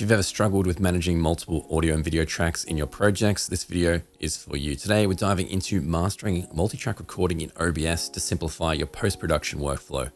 you've ever struggled with managing multiple audio and video tracks in your projects, this video is for you. Today, we're diving into mastering multi-track recording in OBS to simplify your post-production workflow.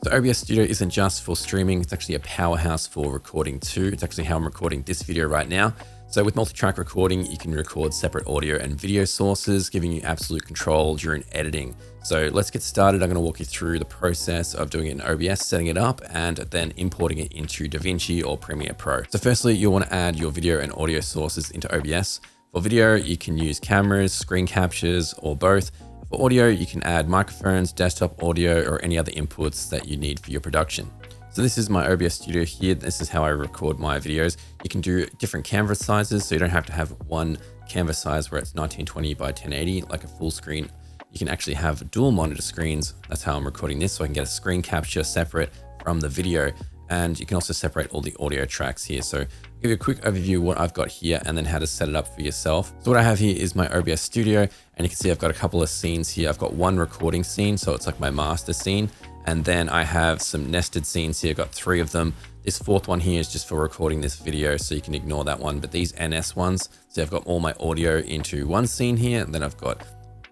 So OBS Studio isn't just for streaming, it's actually a powerhouse for recording too. It's actually how I'm recording this video right now. So with multi-track recording, you can record separate audio and video sources, giving you absolute control during editing. So let's get started. I'm going to walk you through the process of doing it in OBS, setting it up, and then importing it into DaVinci or Premiere Pro. So firstly, you'll want to add your video and audio sources into OBS. For video, you can use cameras, screen captures, or both. For audio, you can add microphones, desktop audio, or any other inputs that you need for your production. So this is my OBS Studio here. This is how I record my videos. You can do different canvas sizes, so you don't have to have one canvas size where it's 1920 by 1080, like a full screen. You can actually have dual monitor screens. That's how I'm recording this, so I can get a screen capture separate from the video. And you can also separate all the audio tracks here. So I'll give you a quick overview of what I've got here and then how to set it up for yourself. So what I have here is my OBS Studio, and you can see I've got a couple of scenes here. I've got one recording scene, so it's like my master scene. And then I have some nested scenes here. I've got 3 of them. This 4th one here is just for recording this video, so you can ignore that one. But these NS ones, so I've got all my audio into one scene here, and then I've got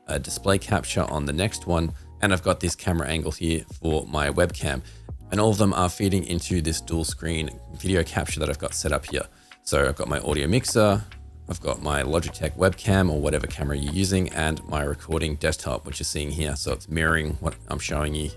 a display capture on the next one. And I've got this camera angle here for my webcam. And all of them are feeding into this dual screen video capture that I've got set up here. So I've got my audio mixer, I've got my Logitech webcam or whatever camera you're using, and my recording desktop, which you're seeing here. So it's mirroring what I'm showing you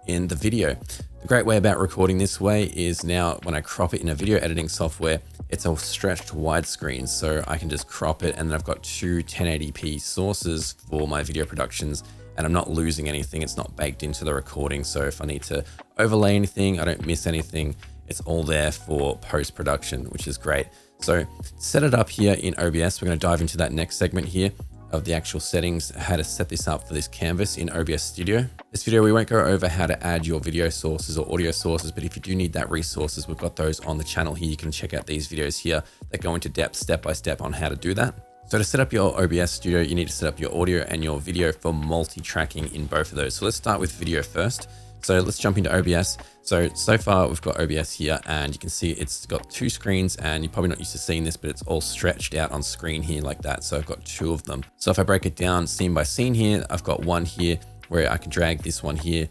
in the video. The great way about recording this way is now when I crop it in a video editing software, it's a stretched widescreen, so I can just crop it, and then I've got 2 1080p sources for my video productions, and I'm not losing anything. It's not baked into the recording, so if I need to overlay anything, I don't miss anything. It's all there for post-production, which is great. So set it up here in OBS. We're going to dive into that next segment here of the actual settings, how to set this up for this canvas in OBS Studio. This video, we won't go over how to add your video sources or audio sources, but if you do need that resources, we've got those on the channel here. You can check out these videos here that go into depth, step by step on how to do that. So to set up your OBS Studio, you need to set up your audio and your video for multi-tracking in both of those. So let's start with video first. So let's jump into OBS. So far we've got OBS here, and you can see it's got 2 screens, and you're probably not used to seeing this, but it's all stretched out on screen here like that. So I've got 2 of them. So if I break it down scene by scene here, I've got one here where I can drag this one here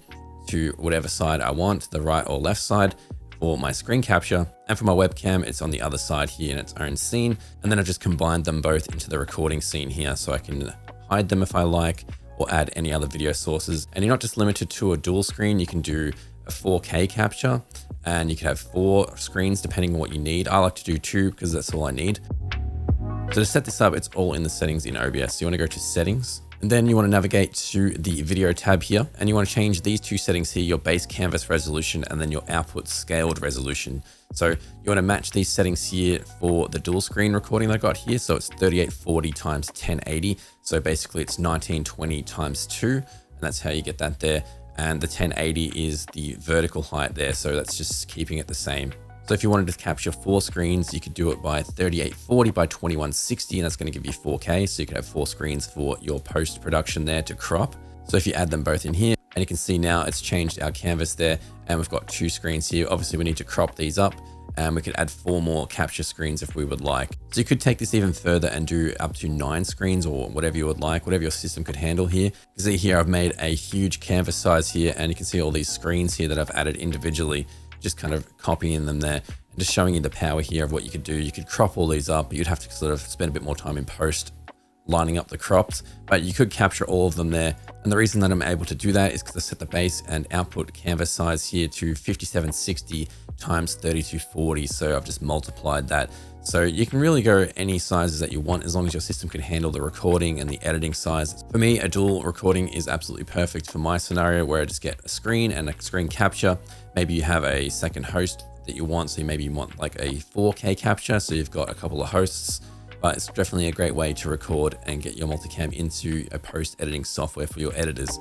to whatever side I want, the right or left side for my screen capture. And for my webcam, it's on the other side here in its own scene. And then I've just combined them both into the recording scene here, so I can hide them if I like, or add any other video sources. And you're not just limited to a dual screen, you can do a 4K capture, and you can have 4 screens depending on what you need. I like to do 2 because that's all I need. So to set this up, it's all in the settings in OBS. So you want to go to settings, and then you want to navigate to the video tab here, and you want to change these 2 settings here, your base canvas resolution and then your output scaled resolution. So you want to match these settings here for the dual screen recording that I got here. So it's 3840 times 1080. So basically it's 1920 times 2, and that's how you get that there. And the 1080 is the vertical height there. So that's just keeping it the same. So if you wanted to capture 4 screens, you could do it by 3840 by 2160, and that's going to give you 4K. So you could have 4 screens for your post-production there to crop. So if you add them both in here, and you can see now it's changed our canvas there, and we've got 2 screens here. Obviously we need to crop these up, and we could add 4 more capture screens if we would like. So you could take this even further and do up to 9 screens or whatever you would like, whatever your system could handle here. You can see here I've made a huge canvas size here, and you can see all these screens here that I've added individually, just kind of copying them there and just showing you the power here of what you could do. You could crop all these up, but you'd have to sort of spend a bit more time in post lining up the crops, but you could capture all of them there. And the reason that I'm able to do that is because I set the base and output canvas size here to 5760 times 3240. So I've just multiplied that. So you can really go any sizes that you want as long as your system can handle the recording and the editing size. For me, a dual recording is absolutely perfect for my scenario, where I just get a screen and a screen capture. Maybe you have a second host that you want. So maybe you want like a 4K capture. So you've got a couple of hosts, but it's definitely a great way to record and get your multicam into a post-editing software for your editors.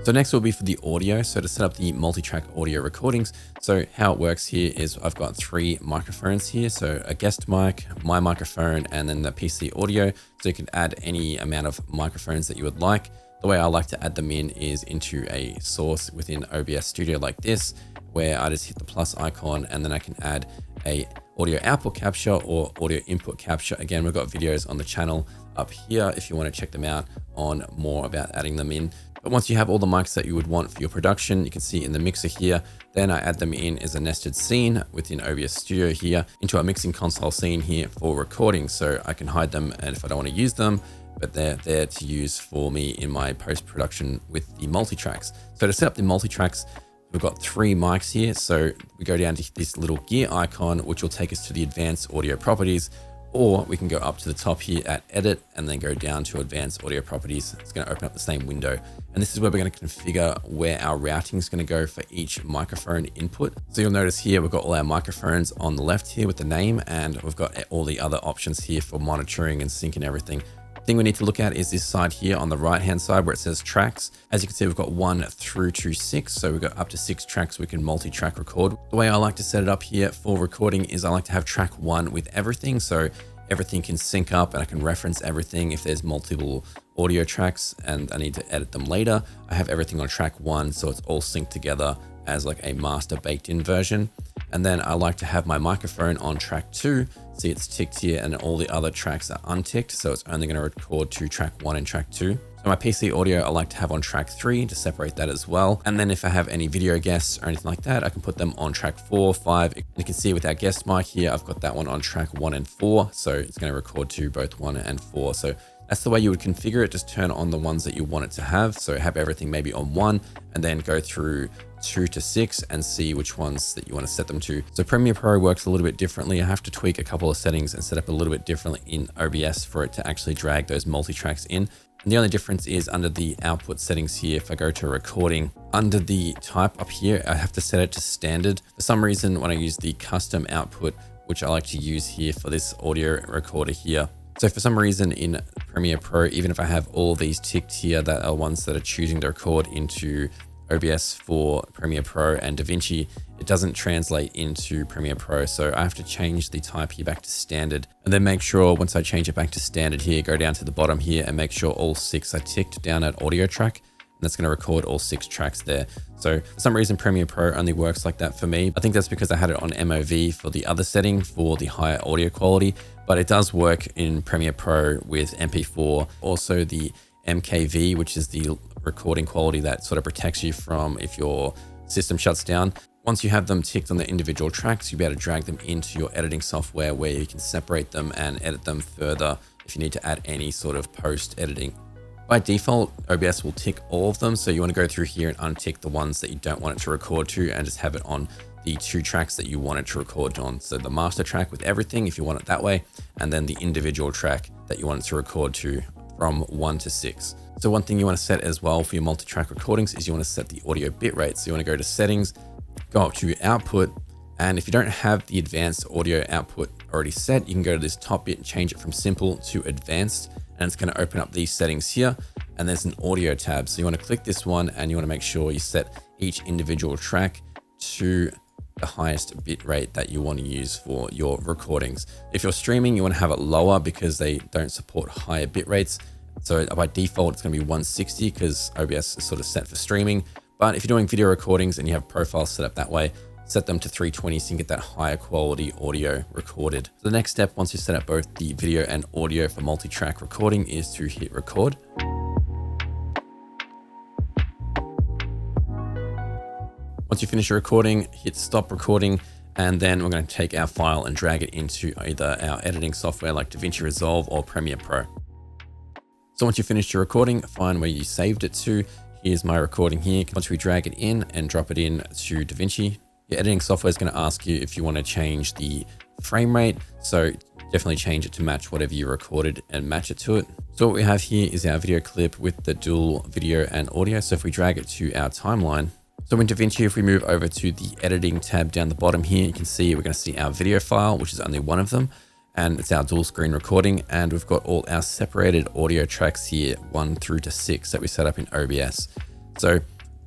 So next will be for the audio. So to set up the multi-track audio recordings, so how it works here is I've got 3 microphones here. So a guest mic, my microphone, and then the PC audio. So you can add any amount of microphones that you would like. The way I like to add them in is into a source within OBS Studio like this, where I just hit the plus icon and then I can add a audio output capture or audio input capture. Again, we've got videos on the channel up here if you want to check them out on more about adding them in. But once you have all the mics that you would want for your production, you can see in the mixer here, then I add them in as a nested scene within OBS Studio here into our mixing console scene here for recording. So I can hide them and if I don't want to use them, but they're there to use for me in my post-production with the multi-tracks. So to set up the multi-tracks, we've got 3 mics here. So we go down to this little gear icon, which will take us to the advanced audio properties, or we can go up to the top here at edit and then go down to advanced audio properties. It's going to open up the same window. And this is where we're going to configure where our routing is going to go for each microphone input. So you'll notice here, we've got all our microphones on the left here with the name, and we've got all the other options here for monitoring and sync and everything. The thing we need to look at is this side here on the right hand side where it says tracks. As you can see, we've got 1 through to 6. So we've got up to 6 tracks we can multi-track record. The way I like to set it up here for recording is I like to have track 1 with everything. So everything can sync up and I can reference everything. If there's multiple audio tracks and I need to edit them later, I have everything on track 1. So it's all synced together as like a master baked in version. And then I like to have my microphone on track 2. See, it's ticked here and all the other tracks are unticked. So it's only going to record to track 1 and track 2. So my PC audio, I like to have on track 3 to separate that as well. And then if I have any video guests or anything like that, I can put them on track 4, 5. You can see with our guest mic here, I've got that one on track 1 and 4. So it's going to record to both 1 and 4. So that's the way you would configure it. Just turn on the ones that you want it to have. So have everything maybe on 1 and then go through 2 to 6 and see which ones that you want to set them to. So Premiere Pro works a little bit differently. I have to tweak a couple of settings and set up a little bit differently in OBS for it to actually drag those multi-tracks in. And the only difference is under the output settings here, if I go to recording, under the type up here, I have to set it to standard. For some reason, when I use the custom output, which I like to use here for this audio recorder here. So for some reason in Premiere Pro, even if I have all these ticked here that are ones that are choosing to record into OBS for Premiere Pro and DaVinci, it doesn't translate into Premiere Pro. So I have to change the type here back to standard and then make sure once I change it back to standard here, go down to the bottom here and make sure all 6 are ticked down at audio track. And that's going to record all 6 tracks there. So for some reason, Premiere Pro only works like that for me. I think that's because I had it on MOV for the other setting for the higher audio quality, but it does work in Premiere Pro with MP4. Also the MKV, which is the recording quality that sort of protects you from if your system shuts down. Once you have them ticked on the individual tracks, you'll be able to drag them into your editing software where you can separate them and edit them further if you need to add any sort of post editing. By default, OBS will tick all of them. So you want to go through here and untick the ones that you don't want it to record to and just have it on the 2 tracks that you want it to record on. So the master track with everything, if you want it that way, and then the individual track that you want it to record to from 1 to 6. So one thing you want to set as well for your multi-track recordings is you want to set the audio bitrate. So you want to go to settings, go up to output. And if you don't have the advanced audio output already set, you can go to this top bit and change it from simple to advanced. And it's going to open up these settings here. And there's an audio tab. So you want to click this one and you want to make sure you set each individual track to the highest bit rate that you want to use for your recordings. If you're streaming, you want to have it lower because they don't support higher bit rates. So by default, it's going to be 160 because OBS is sort of set for streaming. But if you're doing video recordings and you have profiles set up that way, set them to 320 so you can get that higher quality audio recorded. So the next step, once you set up both the video and audio for multi-track recording, is to hit record. Once you finish your recording, hit stop recording, and then we're going to take our file and drag it into either our editing software like DaVinci Resolve or Premiere Pro. So once you finish your recording, find where you saved it to. Here's my recording here. Once we drag it in and drop it in to DaVinci, your editing software is going to ask you if you want to change the frame rate. So definitely change it to match whatever you recorded and match it to it. So what we have here is our video clip with the dual video and audio. So if we drag it to our timeline, so in DaVinci, if we move over to the editing tab down the bottom here, you can see we're going to see our video file, which is only one of them. And it's our dual screen recording. And we've got all our separated audio tracks here, 1 through to 6 that we set up in OBS. So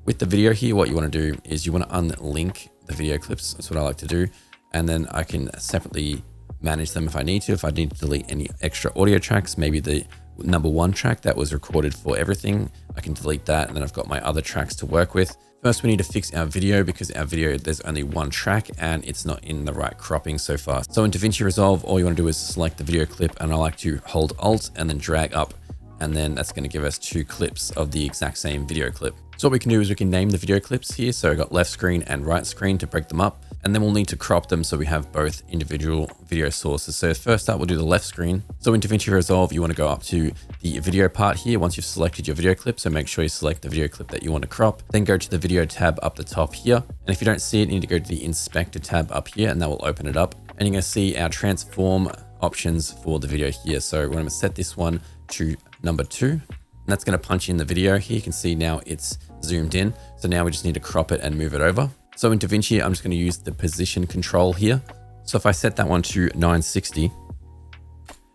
with the video here, what you want to do is you want to unlink the video clips. That's what I like to do. And then I can separately manage them if I need to. If I need to delete any extra audio tracks, maybe the number 1 track that was recorded for everything. I can delete that, and then I've got my other tracks to work with. First, we need to fix our video because our video, there's only 1 track and it's not in the right cropping so far. So in DaVinci Resolve, all you want to do is select the video clip, and I like to hold Alt and then drag up, and then that's going to give us 2 clips of the exact same video clip. So what we can do is we can name the video clips here. So I got left screen and right screen to break them up, and then we'll need to crop them so we have both individual video sources. So first up, we'll do the left screen. So in DaVinci Resolve, you want to go up to the video part here once you've selected your video clip. So make sure you select the video clip that you want to crop, then go to the video tab up the top here. And if you don't see it, you need to go to the inspector tab up here, and that will open it up. And you're going to see our transform options for the video here. So we're going to set this one to number 2. And that's going to punch in the video here. You can see now it's zoomed in. So now we just need to crop it and move it over. So in DaVinci, I'm just going to use the position control here. So if I set that one to 960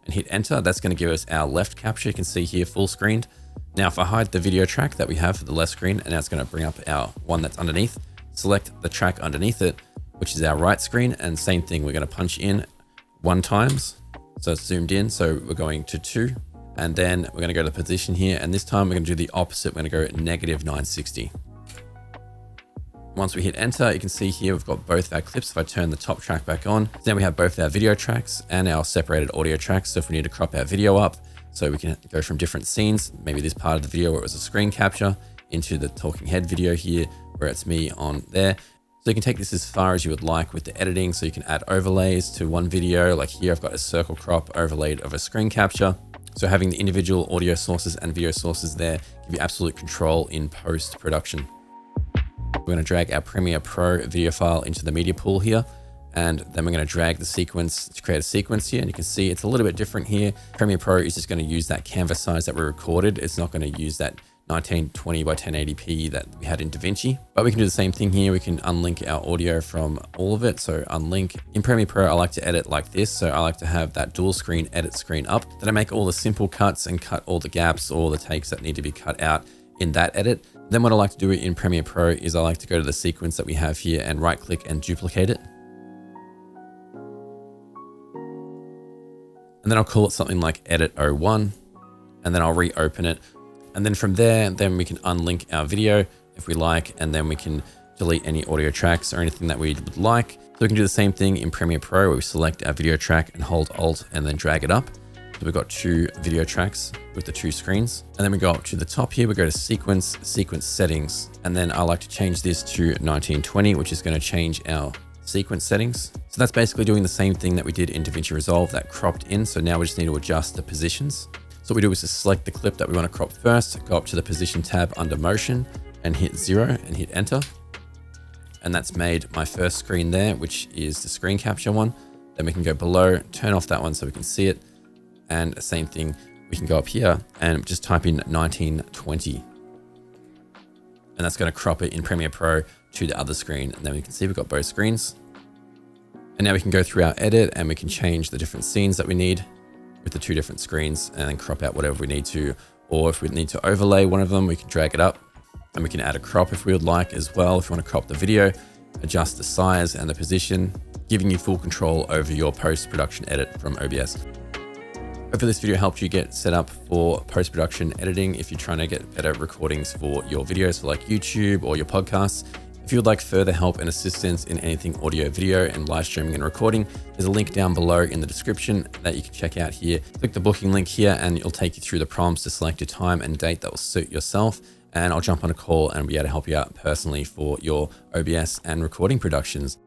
and hit enter, that's going to give us our left capture. You can see here full screened. Now, if I hide the video track that we have for the left screen, and now it's going to bring up our one that's underneath, select the track underneath it, which is our right screen. And same thing, we're going to punch in 1 times. So it's zoomed in. So we're going to 2. And then we're going to go to the position here. And this time we're going to do the opposite. We're going to go negative 960. Once we hit enter, you can see here we've got both our clips. If I turn the top track back on, then we have both our video tracks and our separated audio tracks. So if we need to crop our video up, so we can go from different scenes, maybe this part of the video where it was a screen capture, into the talking head video here where it's me on there. So you can take this as far as you would like with the editing. So you can add overlays to one video. Like here, I've got a circle crop overlaid of a screen capture. So having the individual audio sources and video sources there give you absolute control in post-production. We're going to drag our Premiere Pro video file into the media pool here, and then we're going to drag the sequence to create a sequence here. And you can see it's a little bit different here. Premiere Pro is just going to use that canvas size that we recorded. It's not going to use that 1920 by 1080p that we had in DaVinci, but we can do the same thing here. We can unlink our audio from all of it. So unlink. In Premiere Pro, I like to edit like this. So I like to have that dual screen edit screen up. Then I make all the simple cuts and cut all the gaps, all the takes that need to be cut out in that edit. Then what I like to do in Premiere Pro is I like to go to the sequence that we have here and right click and duplicate it. And then I'll call it something like edit 01, and then I'll reopen it. And then from there, then we can unlink our video if we like, and then we can delete any audio tracks or anything that we would like. So we can do the same thing in Premiere Pro where we select our video track and hold Alt and then drag it up. So we've got 2 video tracks with the 2 screens. And then we go up to the top here, we go to sequence settings. And then I like to change this to 1920, which is going to change our sequence settings. So that's basically doing the same thing that we did in DaVinci Resolve that cropped in. So now we just need to adjust the positions. So what we do is just select the clip that we want to crop first, go up to the position tab under motion and hit 0 and hit enter. And that's made my first screen there, which is the screen capture one. Then we can go below, turn off that one so we can see it. And the same thing, we can go up here and just type in 1920. And that's going to crop it in Premiere Pro to the other screen. And then we can see we've got both screens. And now we can go through our edit and we can change the different scenes that we need with the 2 different screens and then crop out whatever we need to. Or if we need to overlay one of them, we can drag it up and we can add a crop if we would like as well. If you want to crop the video, adjust the size and the position, giving you full control over your post-production edit from OBS. Hopefully this video helped you get set up for post-production editing if you're trying to get better recordings for your videos for like YouTube or your podcasts. If you would like further help and assistance in anything audio, video, and live streaming and recording, there's a link down below in the description that you can check out here. Click the booking link here and it'll take you through the prompts to select your time and date that will suit yourself. And I'll jump on a call and be able to help you out personally for your OBS and recording productions.